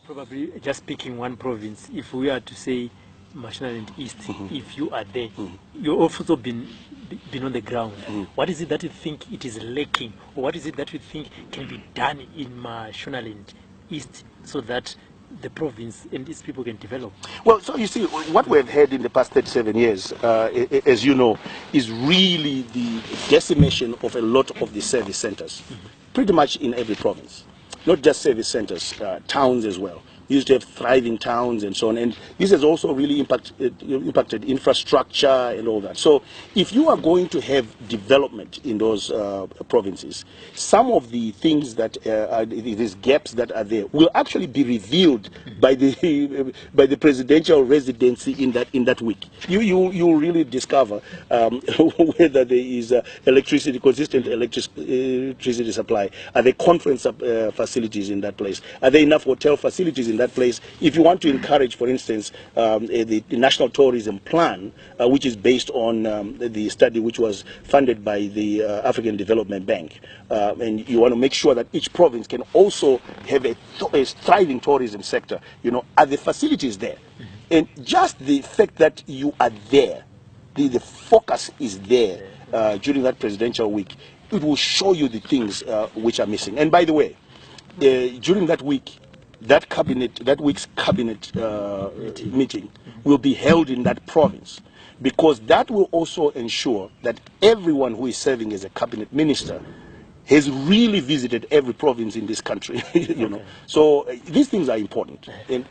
Probably just picking one province, if we are to say Mashonaland East, if you are there, you've also been on the ground. What is it that you think it is lacking, or what is it that you think can be done in Mashonaland East so that the province and its people can develop? Well, so you see, what we've had in the past 37 years, as you know, is really the decimation of a lot of the service centers, pretty much in every province. Not just service centers, towns as well. We used to have thriving towns and so on, and this has also really impacted infrastructure and all that. So if you are going to have development in those provinces, some of the things that these gaps that are there will actually be revealed by the presidential residency in that week. You really discover whether there is consistent electricity supply. Are there conference facilities in that place? Are there enough hotel facilities in that place? If you want to encourage, for instance, the National Tourism Plan, which is based on the study which was funded by the African Development Bank, and you want to make sure that each province can also have a thriving tourism sector, are the facilities there? And just the fact that you are there, the focus is there during that presidential week, it will show you the things which are missing. And by the way, during that week, that week's cabinet meeting will be held in that province, because that will also ensure that everyone who is serving as a cabinet minister has really visited every province in this country. So these things are important. And